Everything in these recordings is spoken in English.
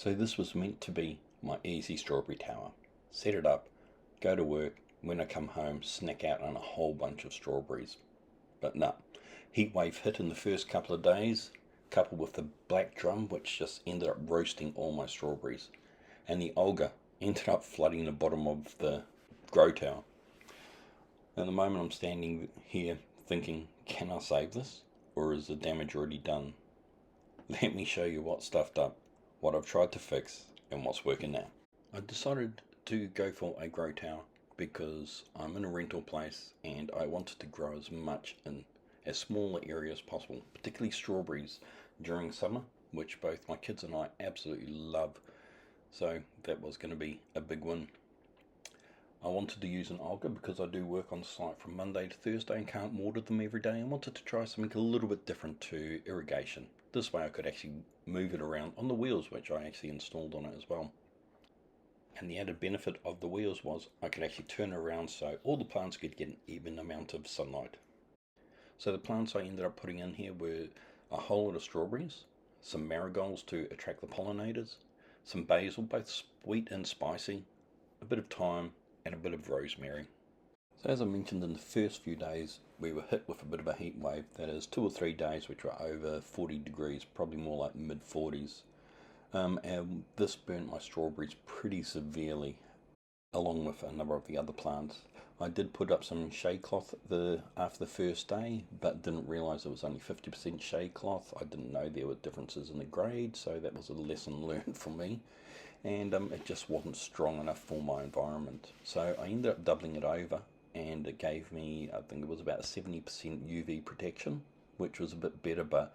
So this was meant to be my easy strawberry tower. Set it up, go to work, when I come home, snack out on a whole bunch of strawberries. But no, Heatwave hit in the first couple of days, coupled with the black drum, which just ended up roasting all my strawberries. And the Olga ended up flooding the bottom of the grow tower. At the moment I'm standing here thinking, can I save this? Or is the damage already done? Let me show you what's stuffed up, what I've tried to fix, and what's working now. I decided to go for a grow tower because I'm in a rental place and I wanted to grow as much in as small an area as possible, particularly strawberries during summer, which both my kids and I absolutely love. So that was going to be a big win. I wanted to use an Olga because I do work on site from Monday to Thursday and can't water them every day. I wanted to try something a little bit different to irrigation. This way I could actually move it around on the wheels, which I actually installed on it as well. And the added benefit of the wheels was I could actually turn it around so all the plants could get an even amount of sunlight. So the plants I ended up putting in here were a whole lot of strawberries, some marigolds to attract the pollinators, some basil, both sweet and spicy, a bit of thyme, and a bit of rosemary. So as I mentioned, in the first few days we were hit with a bit of a heat wave, that is 2 or 3 days which were over 40 degrees, probably more like mid 40s. And this burnt my strawberries pretty severely, along with a number of the other plants. I did put up some shade cloth after the first day, but didn't realise it was only 50% shade cloth. I didn't know there were differences in the grade, so that was a lesson learned for me. And it just wasn't strong enough for my environment. So I ended up doubling it over, and it gave me, I think it was about 70% UV protection, which was a bit better, but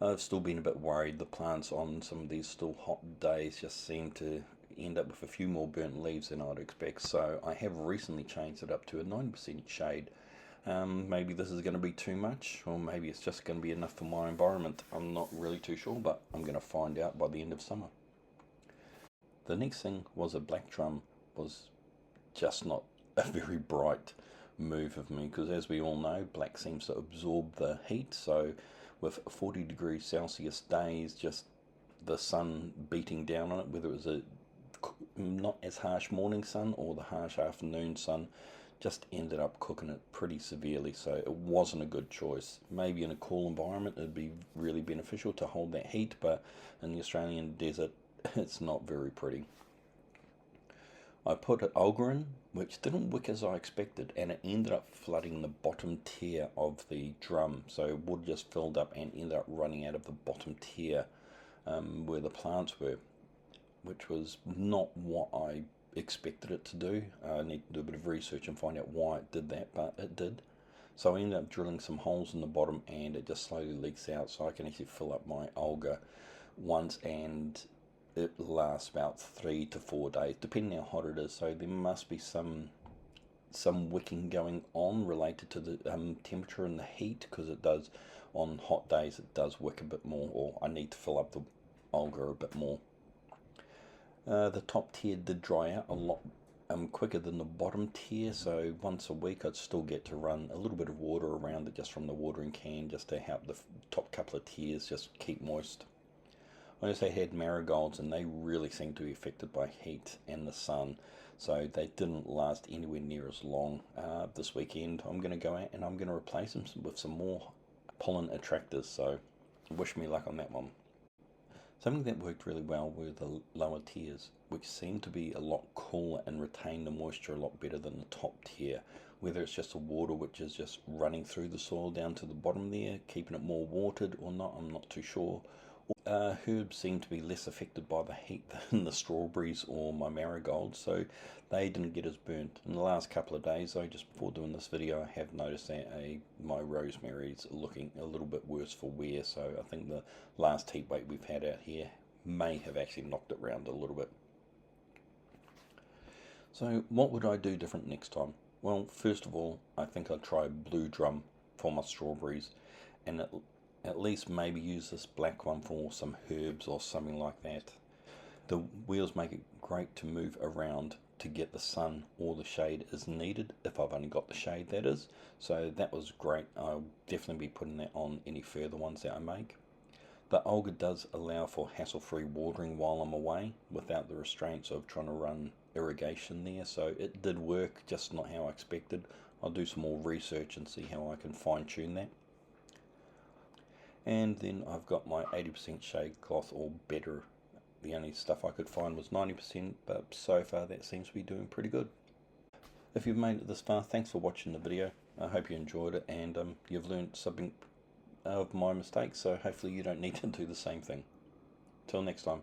I've still been a bit worried. The plants on some of these still hot days just seem to end up with a few more burnt leaves than I'd expect. So I have recently changed it up to a 90% shade. Maybe this is going to be too much, or maybe it's just going to be enough for my environment. I'm not really too sure, but I'm going to find out by the end of summer. The next thing was a black drum was just not a very bright move of me, because as we all know, black seems to absorb the heat. So with 40 degrees Celsius days, just the sun beating down on it, whether it was a not as harsh morning sun or the harsh afternoon sun, just ended up cooking it pretty severely. So it wasn't a good choice. Maybe in a cool environment it'd be really beneficial to hold that heat, but in the Australian desert it's not very pretty. I put an Olga in, which didn't wick as I expected, and it ended up flooding the bottom tier of the drum. So wood just filled up and ended up running out of the bottom tier where the plants were, which was not what I expected it to do. I need to do a bit of research and find out why it did that, but it did. So I ended up drilling some holes in the bottom, and it just slowly leaks out, so I can actually fill up my Olga once, and it lasts about 3 to 4 days, depending how hot it is. So there must be some wicking going on related to the temperature and the heat, because it does, on hot days it does wick a bit more, or I need to fill up the Olga a bit more. The top tier did dry out a lot quicker than the bottom tier, so once a week I'd still get to run a little bit of water around it just from the watering can, just to help the top couple of tiers just keep moist. I also had marigolds, and they really seem to be affected by heat and the sun, so they didn't last anywhere near as long. This weekend I'm going to go out and I'm going to replace them with some more pollen attractors, so wish me luck on that one. Something that worked really well were the lower tiers, which seem to be a lot cooler and retain the moisture a lot better than the top tier. Whether it's just the water which is just running through the soil down to the bottom there, keeping it more watered or not, I'm not too sure. Herbs seem to be less affected by the heat than the strawberries or my marigolds, so they didn't get as burnt. In the last couple of days though, just before doing this video, I have noticed that my rosemary's looking a little bit worse for wear, so I think the last heat wave we've had out here may have actually knocked it around a little bit. So what would I do different next time? Well, first of all, I think I'd try blue drum for my strawberries, and at least maybe use this black one for some herbs or something like that. The wheels make it great to move around to get the sun or the shade as needed, if I've only got the shade, that is. So that was great. I'll definitely be putting that on any further ones that I make. But Olga does allow for hassle-free watering while I'm away without the restraints of trying to run irrigation there, so it did work, just not how I expected. I'll do some more research and see how I can fine-tune that. And then I've got my 80% shade cloth, or better. The only stuff I could find was 90%, but so far that seems to be doing pretty good. If you've made it this far, thanks for watching the video. I hope you enjoyed it, and you've learned something of my mistakes, so hopefully you don't need to do the same thing. Till next time.